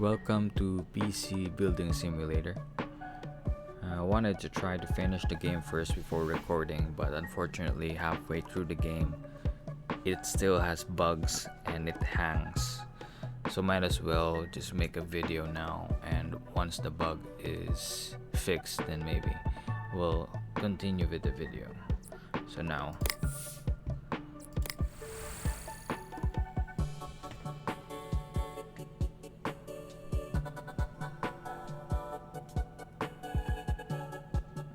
welcome to PC Building Simulator. I wanted to try to finish the game first before recording, but unfortunately halfway through the game it still has bugs and it hangs. So might as well just make a video now, and once the bug is fixed then maybe we'll continue with the video. So now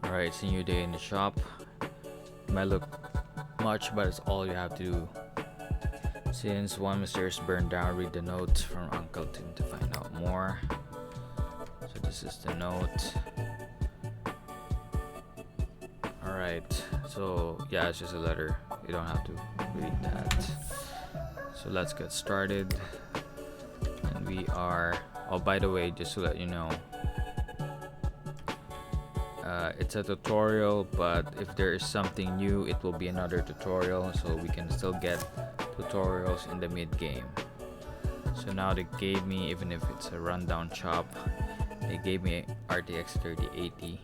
alright, it's a new day in the shop. It might look much, but it's all you have to do. Since one mysterious burned down, read the note from Uncle Tim to find out more. So this is the note. Alright, so yeah, it's just a letter. You don't have to read that. So let's get started. And we are, oh, by the way, just to let you know, it's a tutorial, but if there is something new it will be another tutorial, so we can still get tutorials in the mid game. So now they gave me, even if it's a rundown chop, they gave me RTX 3080.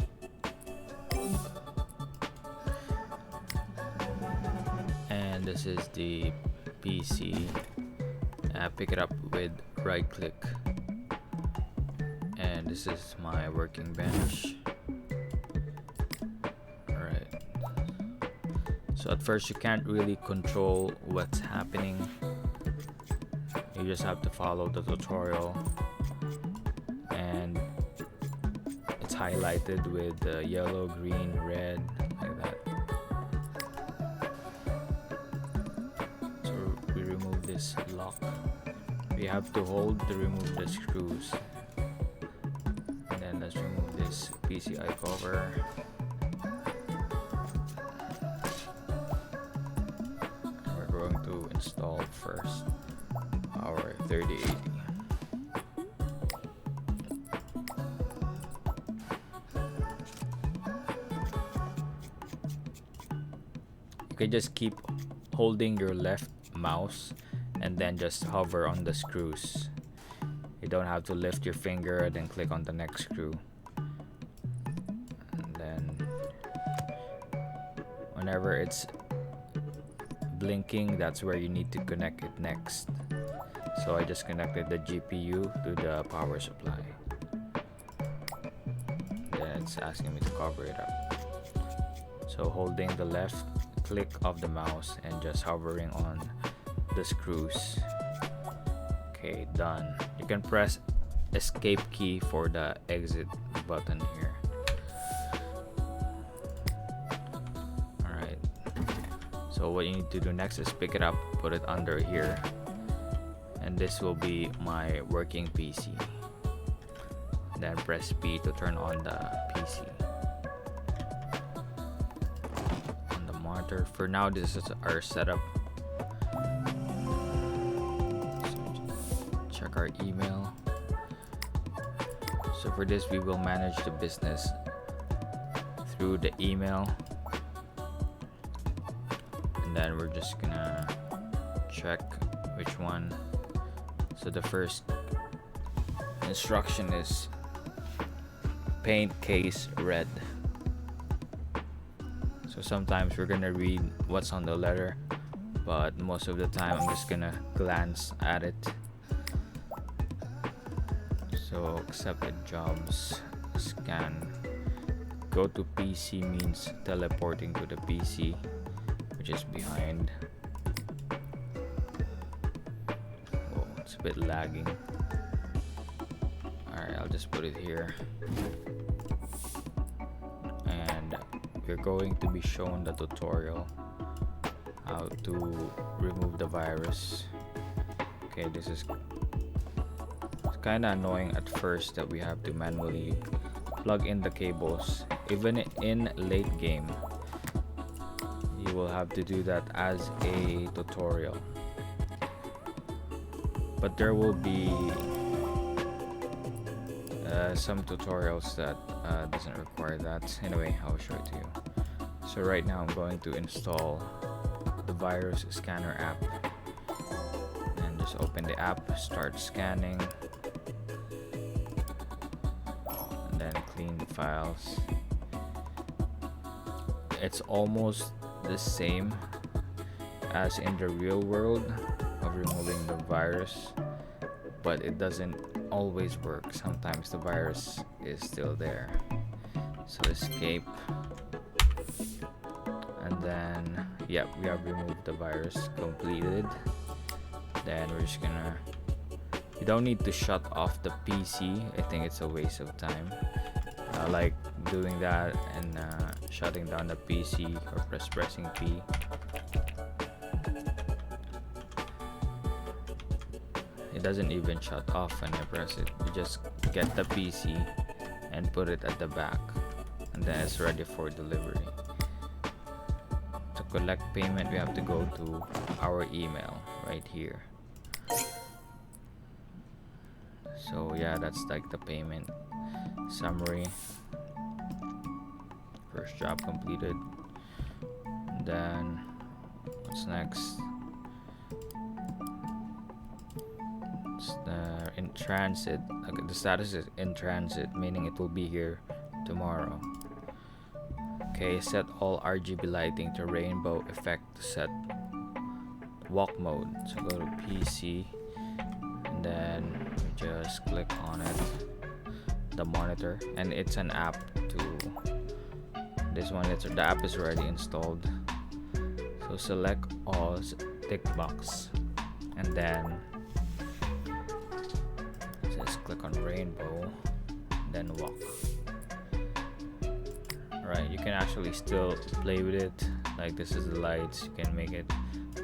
And this is the PC. Pick it up with right click, and this is my working bench. So at first you can't really control what's happening. You just have to follow the tutorial, and it's highlighted with yellow, green, red, like that. So we remove this lock. We have to hold to remove the screws, and then let's remove this PCI cover. Install first our 3080. You can just keep holding your left mouse and then just hover on the screws. You don't have to lift your finger and then click on the next screw. And then whenever it's blinking, that's where you need to connect it next. So I just connected the GPU to the power supply. Then it's asking me to cover it up. So holding the left click of the mouse and just hovering on the screws. Okay, done. You can press escape key for the exit button here. So what you need to do next is pick it up, put it under here, and this will be my working PC. Then press P to turn on the PC. On the monitor. For now, this is our setup. So check our email. So for this, we will manage the business through the email. Then we're just gonna check which one. So the first instruction is paint case red. So sometimes we're gonna read what's on the letter, but most of the time I'm just gonna glance at it. So accepted jobs, scan, go to PC means teleporting to the PC, is behind. Oh, it's a bit lagging. Alright, I'll just put it here. And we're going to be shown the tutorial how to remove the virus. Okay, this is kind of annoying at first that we have to manually plug in the cables. Even in late game, you will have to do that as a tutorial, but there will be some tutorials that doesn't require that. Anyway, I'll show it to you. So right now I'm going to install the virus scanner app, and just open the app, start scanning. clean the files. It's almost the same as in the real world of removing the virus, but it doesn't always work. Sometimes the virus is still there. So escape, and then yep, we have removed the virus, completed. Then we're just gonna, you don't need to shut off the PC. I think it's a waste of time, like doing that and shutting down the PC or pressing P. It doesn't even shut off when I press it. You just get the PC and put it at the back, and then it's ready for delivery. To collect payment, we have to go to our email right here. So yeah, that's like the payment summary. First job completed. And then what's next? It's in transit. Okay, the status is in transit, meaning it will be here tomorrow. Okay, set all RGB lighting to rainbow effect to set walk mode. So go to PC, and then we just click on it, the monitor, and it's an app to this one. The app is already installed. So select all, tick box, and then just click on rainbow, then walk. Alright, you can actually still play with it. Like this is the lights, you can make it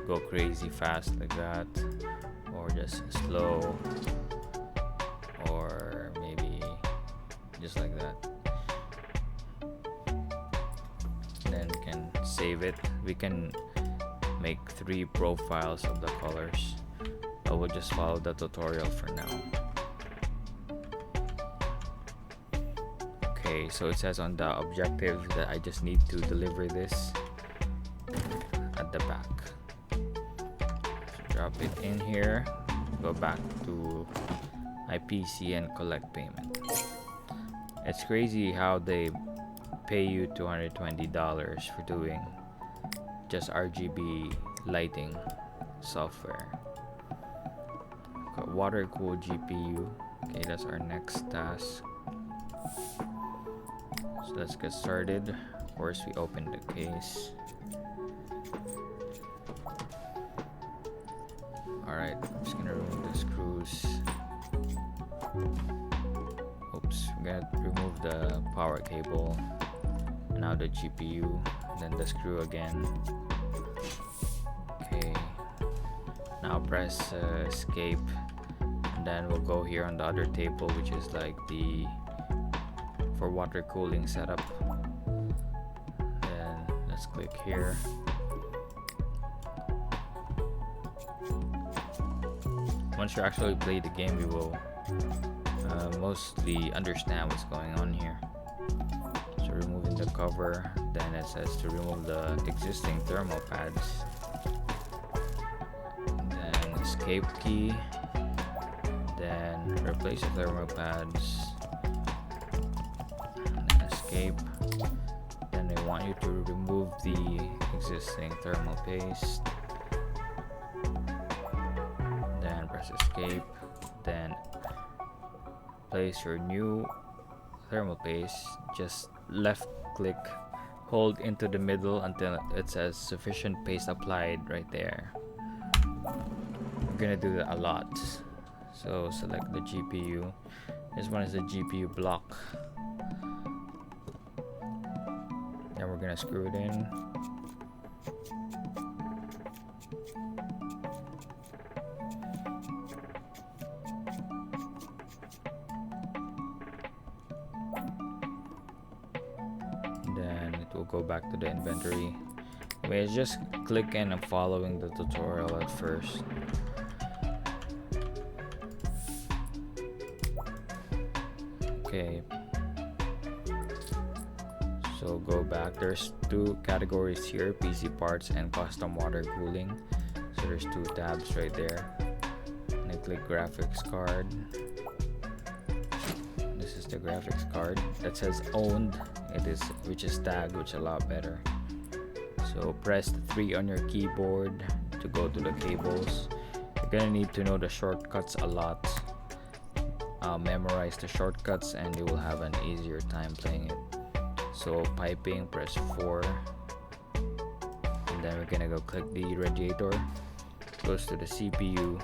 go crazy fast like that, or just slow, or maybe just like that. Then we can save it. We can make 3 profiles of the colors, but we'll just follow the tutorial for now. Okay, so it says on the objective that I just need to deliver this at the back. So drop it in here, go back to my PC and collect payment. It's crazy how they pay you $220 for doing just RGB lighting software. Got water cooled GPU. Okay, that's our next task. So let's get started. Of course, we open the case. Alright, I'm just gonna remove the screws. Oops, we gotta remove the power cable. Now the GPU, then the screw again. Okay, now press escape, and then we'll go here on the other table, which is like the for water cooling setup. Then let's click here. Once you actually play the game, you will mostly understand what's going on here. So removing the cover, then it says to remove the existing thermal pads. Then escape key, then replace the thermal pads. Escape. Then they want you to remove the existing thermal paste. Then press escape. Then place your new thermal paste. Just left click, hold into the middle until it says sufficient paste applied right there. We're gonna do that a lot. So select the GPU. This one is the GPU block. Then we're gonna screw it in. Then it will go back to the inventory. Anyway, just click in and following the tutorial at first. Okay. So go back. There's 2 categories here, PC parts and custom water cooling. So there's 2 tabs right there. And I click graphics card. This is the graphics card that says owned, which is tagged, which is a lot better. So press 3 on your keyboard to go to the cables. You're gonna need to know the shortcuts a lot. Memorize the shortcuts and you will have an easier time playing it. So piping, press 4, and then we're gonna go click the radiator, goes to the CPU,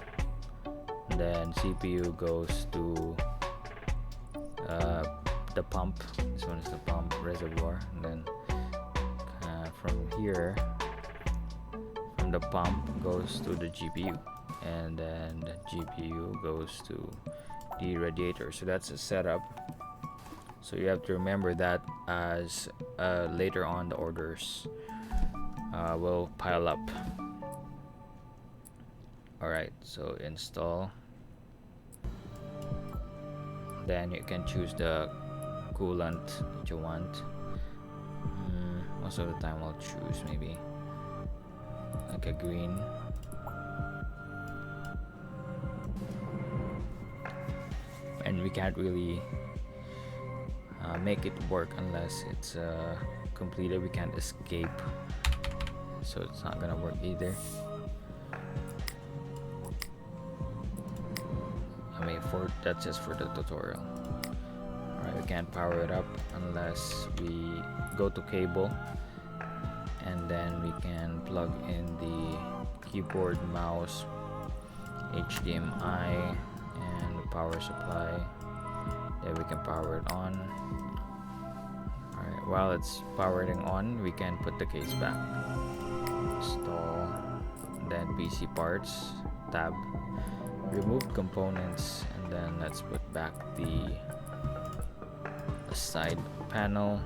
and then CPU goes to the pump. This one is the pump reservoir, and then from here, from the pump goes to the GPU, and then the GPU goes to the radiator. So that's a setup. So you have to remember that, as later on the orders will pile up. Alright, so install. Then you can choose the coolant that you want. Most of the time I'll choose maybe like a green. And we can't really make it work unless it's completed. We can't escape, so it's not gonna work either. I mean, that's just for the tutorial. Alright, we can't power it up unless we go to cable, and then we can plug in the keyboard, mouse, HDMI, and the power supply. Then we can power it on. Alright, while it's powering on, we can put the case back. Install, then PC parts, tab, remove components, and then let's put back the side panel.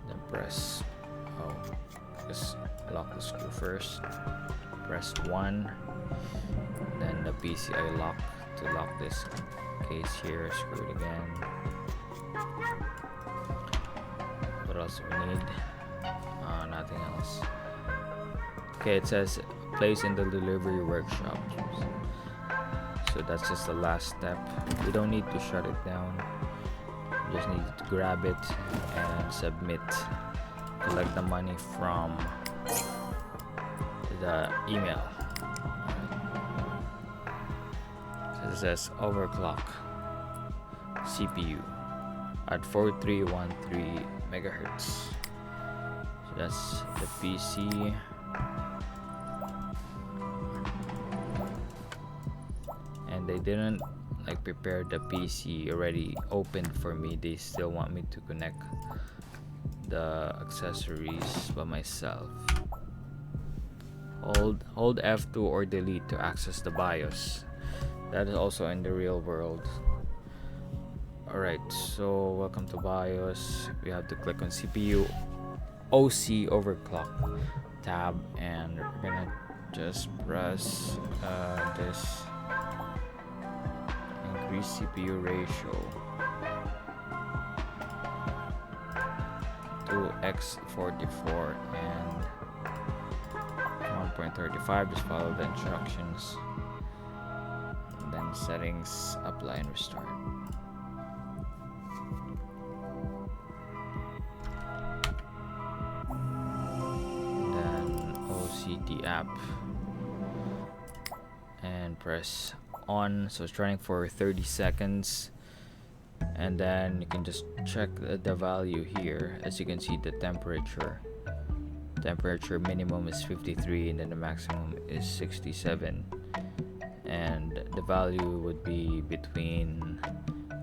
Then press, just lock the screw first. Press 1, then the PCI lock to lock this case here. Screw it again. What else do we need? Nothing else. Okay, it says place in the delivery workshop. So that's just the last step. You don't need to shut it down. You just need to grab it and submit. Collect the money from the email. So it says overclock CPU at 4313 megahertz. So that's the PC. And they didn't prepare the PC already opened for me. They still want me to connect the accessories by myself. Hold F2 or delete to access the BIOS. That is also in the real world. Alright, so welcome to BIOS. We have to click on CPU OC overclock tab, and we're gonna just press this increase CPU ratio to x44 and 1.35. Just follow the instructions, and then settings, apply and restart. The app and press on. So it's running for 30 seconds, and then you can just check the value here. As you can see, the temperature minimum is 53 and then the maximum is 67, and the value would be between,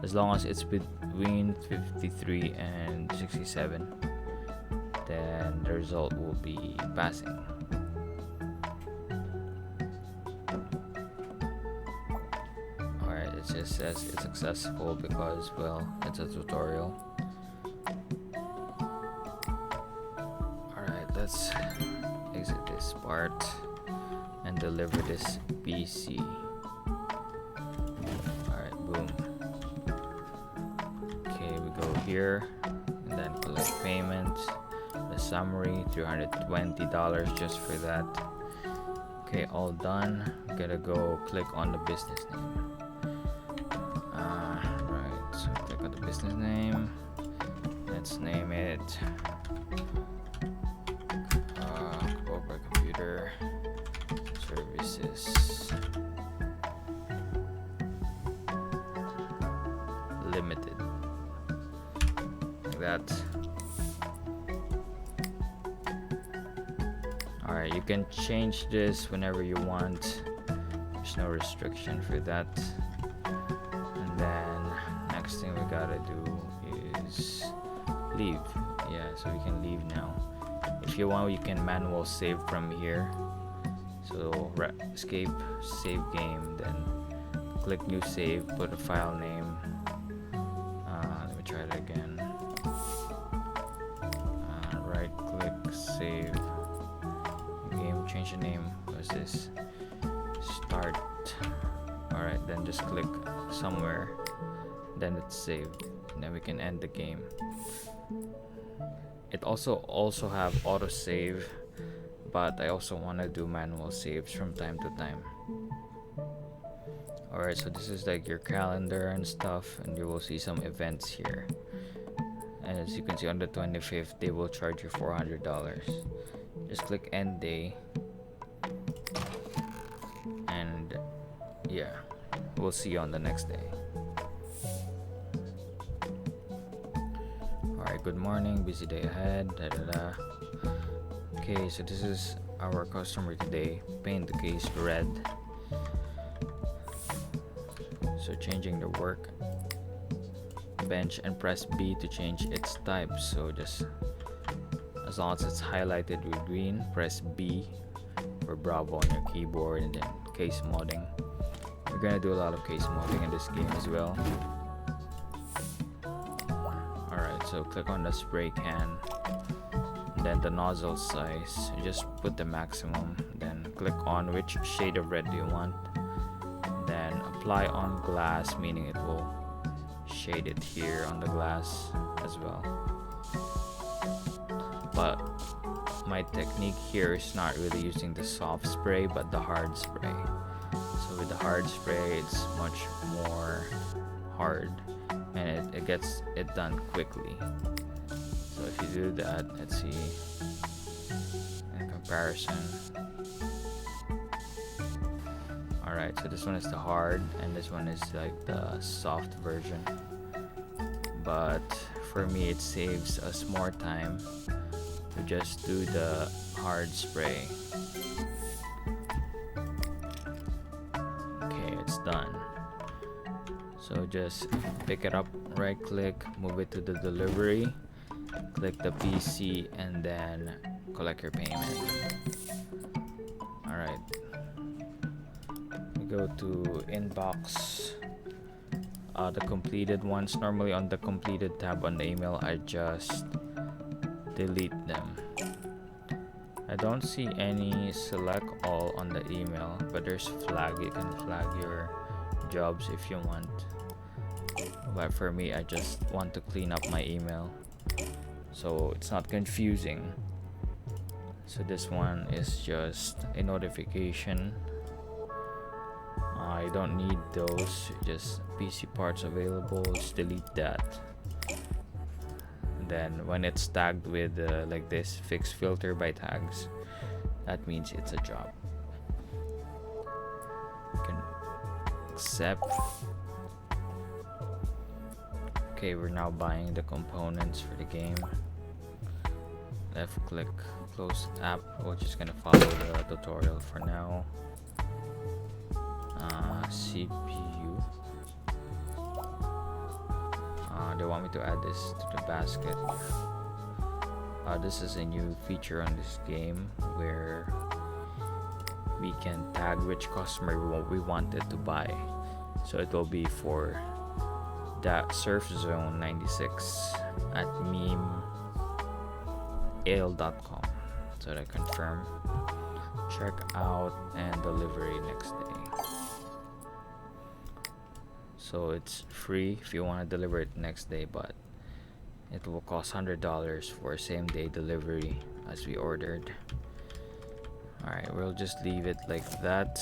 as long as it's between 53 and 67, then the result will be passing. It just says it's successful because, well, it's a tutorial. Alright, let's exit this part and deliver this PC. Alright, boom. Okay, we go here and then collect payment. The summary, $320 just for that. Okay, all done. Gotta go click on the business name. Right, so business name. Let's name it Corporate Computer Services Limited. Like that. Alright, you can change this whenever you want. There's no restriction for that. And then next thing we gotta do is leave. Yeah, so we can leave now. If you want, you can manual save from here. So escape, save game, then click new save, put a file name. Let me try it again. Right click, save game, change the name. What's this? Start. Alright, then just click somewhere, then it's saved, and then we can end the game. It also have auto save, but I also want to do manual saves from time to time. Alright, so this is like your calendar and stuff, and you will see some events here. And as you can see, on the 25th they will charge you $400. Just click end day, and yeah, we'll see you on the next day. Alright, good morning, busy day ahead. Okay, so this is our customer today. Paint the case red. So changing the work bench, and press B to change its type. So just as long as it's highlighted with green, press B for Bravo on your keyboard, and then case modding. We're gonna do a lot of case modding in this game as well. Alright, so click on the spray can, and then the nozzle size, you just put the maximum, then click on which shade of red do you want, then apply on glass, meaning it will shade it here on the glass as well. But my technique here is not really using the soft spray but the hard spray. So with the hard spray it's much more hard, and it gets it done quickly. So if you do that, let's see in comparison. Alright, so this one is the hard and this one is like the soft version, but for me it saves us more time to just do the hard spray. Okay, it's done. So just pick it up, right click, move it to the delivery, click the PC, and then collect your payment. Alright, we go to inbox. The completed ones, normally on the completed tab on the email, I just delete them. I don't see any select all on the email, but there's flag. You can flag your jobs if you want, but for me I just want to clean up my email so it's not confusing. So this one is just a notification. I don't need those, just PC parts available, just delete that. Then when it's tagged with like this, fix filter by tags, that means it's a job. You can accept. Okay, we're now buying the components for the game. Left click, close app. We're just gonna follow the tutorial for now. CPU. They want me to add this to the basket. This is a new feature on this game where we can tag which customer we wanted to buy. So it will be for that Surf Zone 96 at memeale.com. So I confirm, check out, and delivery next day. So it's free if you want to deliver it next day, but it will cost $100 for same day delivery as we ordered. Alright, we'll just leave it like that.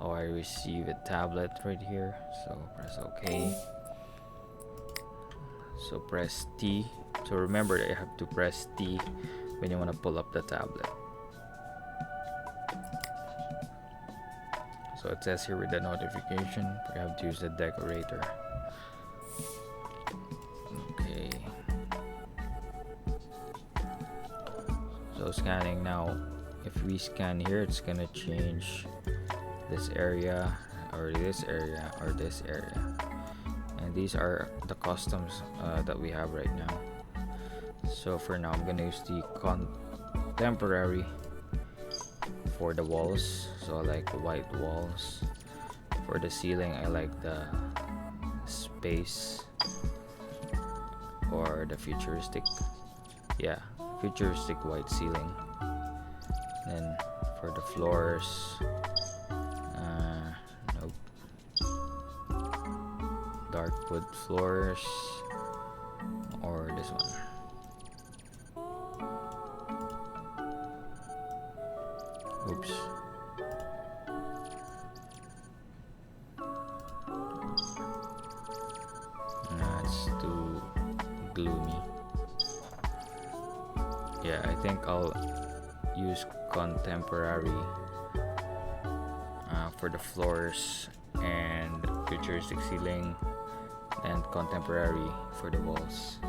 Oh, I receive a tablet right here, so press OK. So press T. So remember that you have to press T when you want to pull up the tablet. So it says here with the notification, we have to use the decorator. Okay. So scanning now. If we scan here, it's gonna change this area or this area or this area. And these are the customs that we have right now. So for now, I'm gonna use the contemporary for the walls. So I like white walls. For the ceiling, I like the space or the futuristic white ceiling. Then for the floors, nope, dark wood floors, or this one. Oops. Nah, it's too gloomy. Yeah, I think I'll use contemporary for the floors and futuristic ceiling, and contemporary for the walls.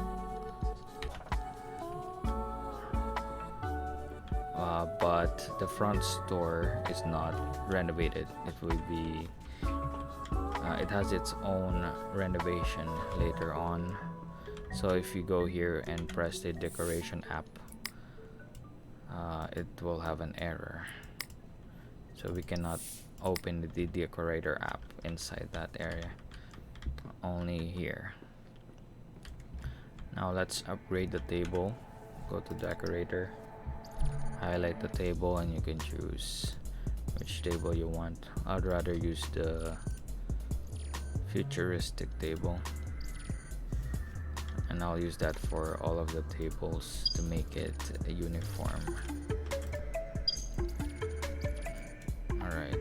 But the front store is not renovated. It will be it has its own renovation later on. So if you go here and press the decoration app, it will have an error, so we cannot open the decorator app inside that area, only here. Now let's upgrade the table. Go to decorator, highlight the table, and you can choose which table you want. I'd rather use the futuristic table, and I'll use that for all of the tables to make it a uniform. Alright,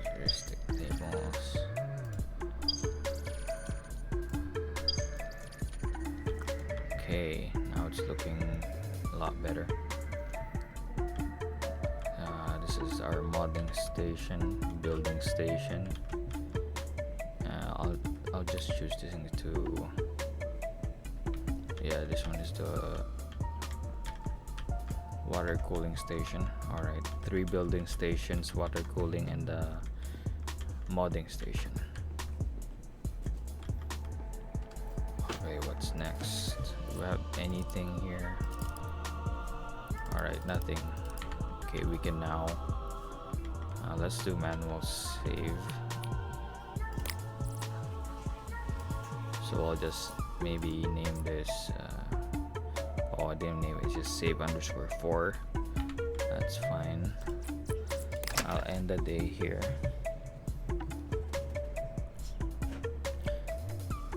futuristic tables. Okay, now it's looking a lot better. This is our modding station, building station. I'll just choose this into, yeah, this one is the water cooling station. Alright, 3 building stations, water cooling, and the modding station. Okay, what's next? Do we have anything here? Alright, nothing. Okay, we can now let's do manual save. So I'll just maybe name this I didn't name it, it's just save_4. That's fine. I'll end the day here.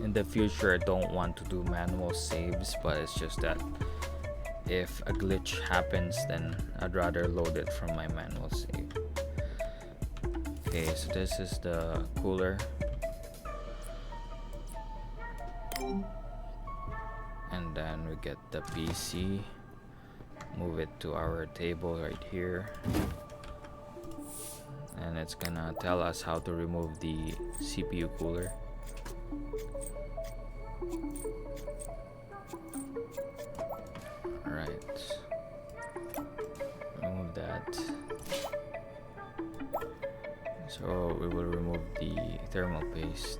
In the future, I don't want to do manual saves, but it's just that if a glitch happens, then I'd rather load it from my manual save. Okay, so this is the cooler. And then we get the PC, move it to our table right here, and it's gonna tell us how to remove the CPU cooler. Alright, remove that. So we will remove the thermal paste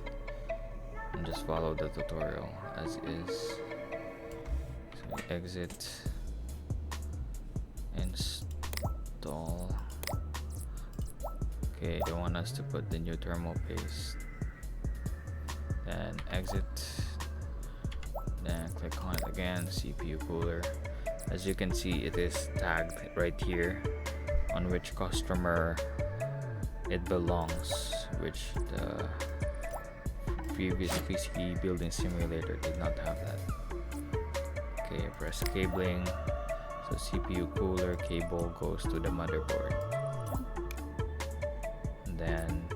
and just follow the tutorial as is. So we exit, install. Okay, they want us to put the new thermal paste, then exit, then click on it again, CPU cooler. As you can see, it is tagged right here on which customer it belongs, which the previous PC building simulator did not have that. Okay, press cabling. So CPU cooler cable goes to the motherboard. And then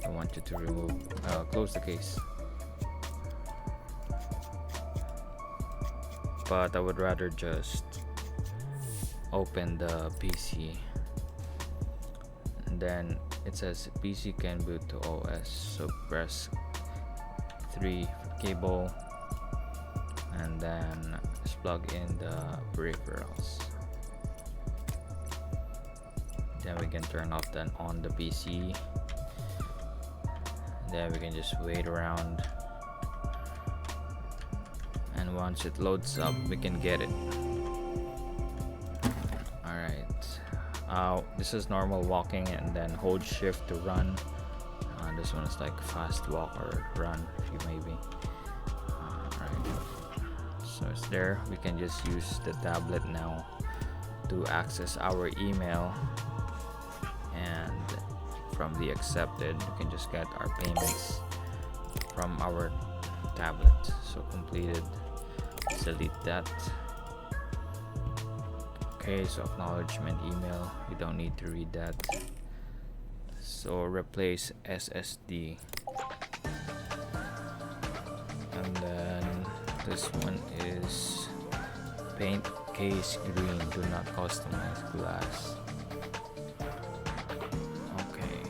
I want you to remove, close the case. but I would rather just open the PC, and then it says PC can boot to OS, so press 3 for cable, and then just plug in the peripherals. Then we can turn off then on the PC. Then we can just wait around, and once it loads up we can get it. Alright, this is normal walking, and then hold shift to run. This one is like fast walk or run if you maybe. Alright, so it's there. We can just use the tablet now to access our email, and from the accepted we can just get our payments from our tablet. So completed, delete that. Okay, so acknowledgement email, we don't need to read that. So replace SSD, and then this one is paint case green, do not customize glass. Okay,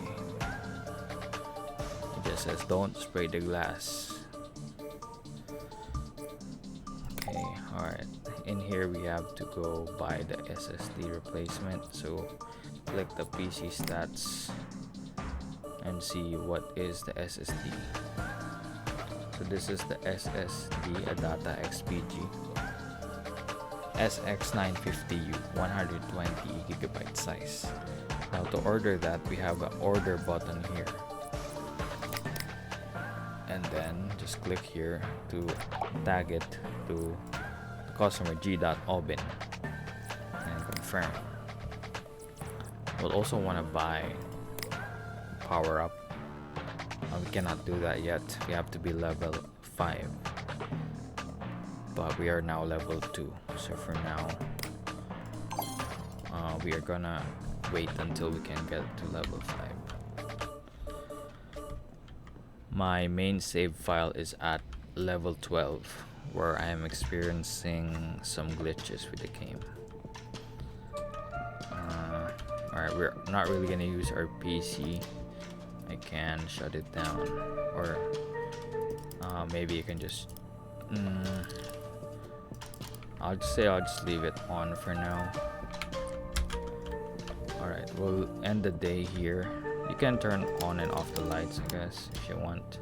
it just says don't spray the glass. Okay, alright, in here we have to go buy the SSD replacement. So click the PC stats and see what is the SSD. So this is the SSD Adata XPG SX950U 120GB size. Now to order that, we have an order button here, and then just click here to tag it to customer g.obin and confirm. We'll also want to buy power up. We cannot do that yet, we have to be level 5, but we are now level 2. So for now we are gonna wait until we can get to level 5. My main save file is at level 12, where I am experiencing some glitches with the game. Alright, we're not really gonna use our PC. I can shut it down, or maybe you can just I'll just leave it on for now. Alright, we'll end the day here. You can turn on and off the lights, I guess, if you want.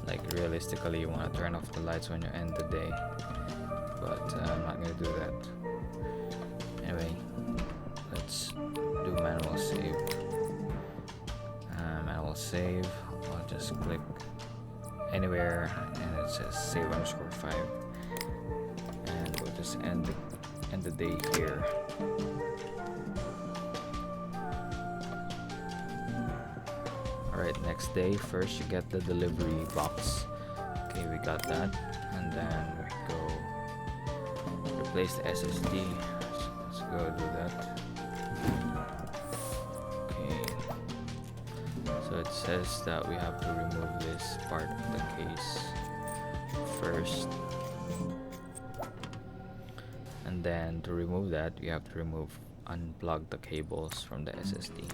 Like realistically, you want to turn off the lights when you end the day, but I'm not gonna do that. Anyway, let's do manual save. Save, I'll just click anywhere, and it says save _5, and we'll just end the day here. Alright, next day. First you get the delivery box. Okay, we got that, and then we go replace the SSD. Let's go do that. So it says that we have to remove this part of the case first, and then to remove that we have to unplug the cables from the SSD,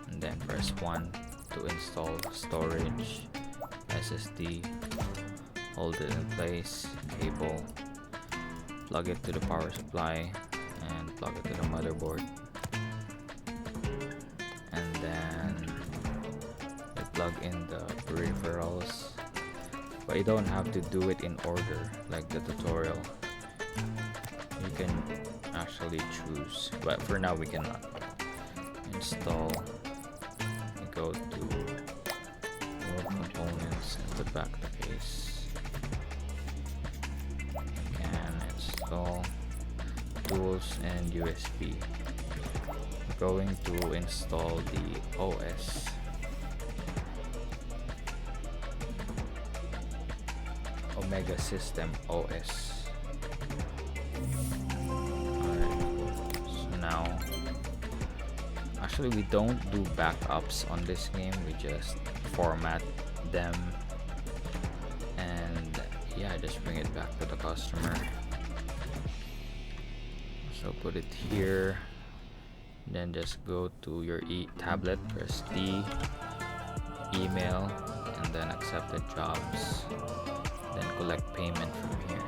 and then press 1 to install storage, SSD, hold it in place, cable, plug it to the power supply, and plug it to the motherboard. Plug in the peripherals, but you don't have to do it in order like the tutorial. You can actually choose, but for now we cannot. Install, we go to more components and put back the case, and install tools and USB. We're going to install the OS. Omega System OS. Alright, so now actually we don't do backups on this game, we just format them, and you yeah, just bring it back to the customer. So put it here, then just go to your tablet, press D, email, and then accepted jobs, then collect payment from here.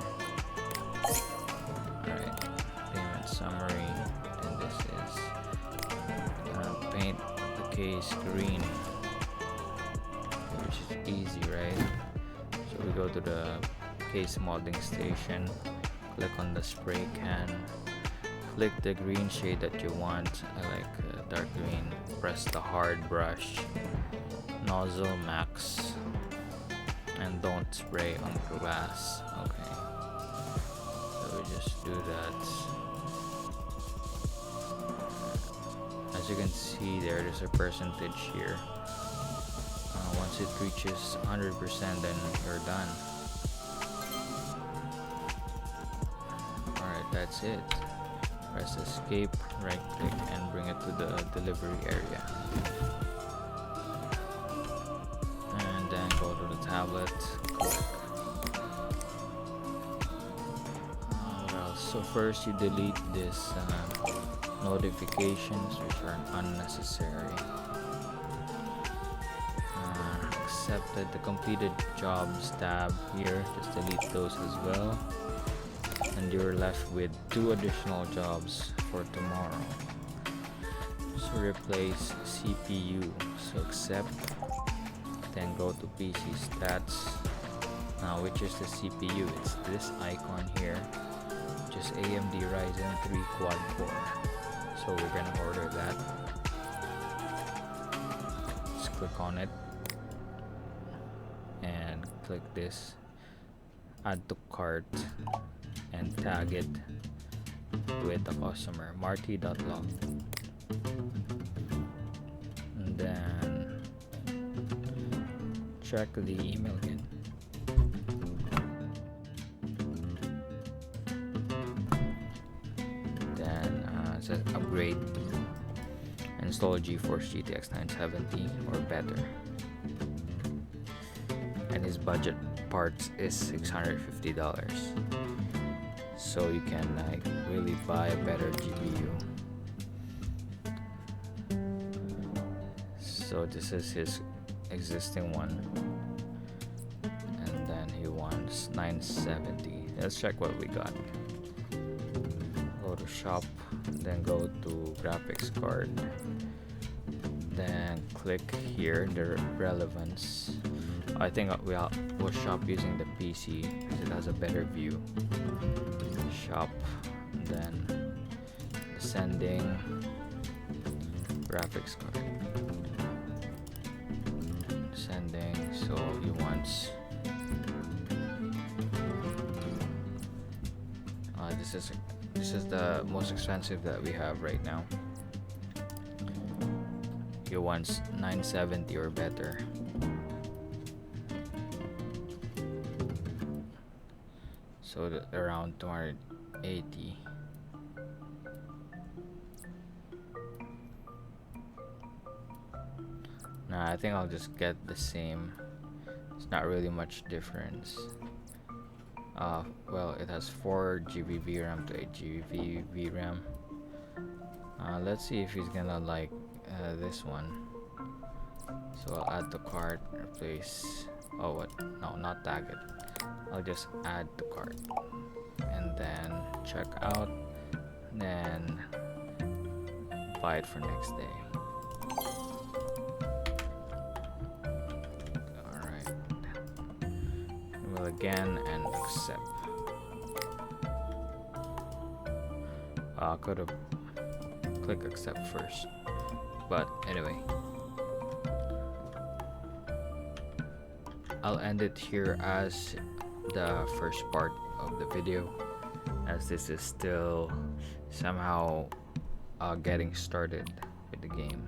Alright, payment summary, and this is paint the case green, which is easy, right? So we go to the case molding station, click on the spray can, click the green shade that you want. I like dark green. Press the hard brush, nozzle max, and don't spray on glass. Okay, so we just do that. As you can see there's a percentage here. Once it reaches 100%, then you're done. Alright, that's it. Press escape, right click, and bring it to the delivery area. And then go to the tablet, click. So first you delete this notifications which are unnecessary. Accepted the completed jobs tab here, just delete those as well. And you're left with 2 additional jobs for tomorrow. So replace CPU, so accept, then go to PC stats. Now which is the CPU? It's this icon here, which is AMD Ryzen 3 quad core. So we're gonna order that. Just click on it and click this, add to cart, and tag it with the customer marty.log, and then check the email again. Then it says upgrade, install GeForce GTX 970 or better, and his budget parts is $650. So you can like really buy a better GPU. So this is his existing one, and then he wants 970. Let's check what we got. Go to shop, then go to graphics card, then click here the relevance. I think we'll shop using the PC because it has a better view. Shop, then sending graphics card, sending. So he wants this is the most expensive that we have right now. He wants 970 or better. So around 280. Nah, I think I'll just get the same. It's not really much difference. Well, it has 4 GB VRAM to 8 GB VRAM. Let's see if he's gonna like this one. So I'll add to cart, replace. Oh, what? No, not tag it. I'll just add to cart, and then check out, then buy it for next day. Alright, well again, and accept. I could have clicked accept first, but anyway, I'll end it here as the first part of the video, as this is still somehow getting started with the game.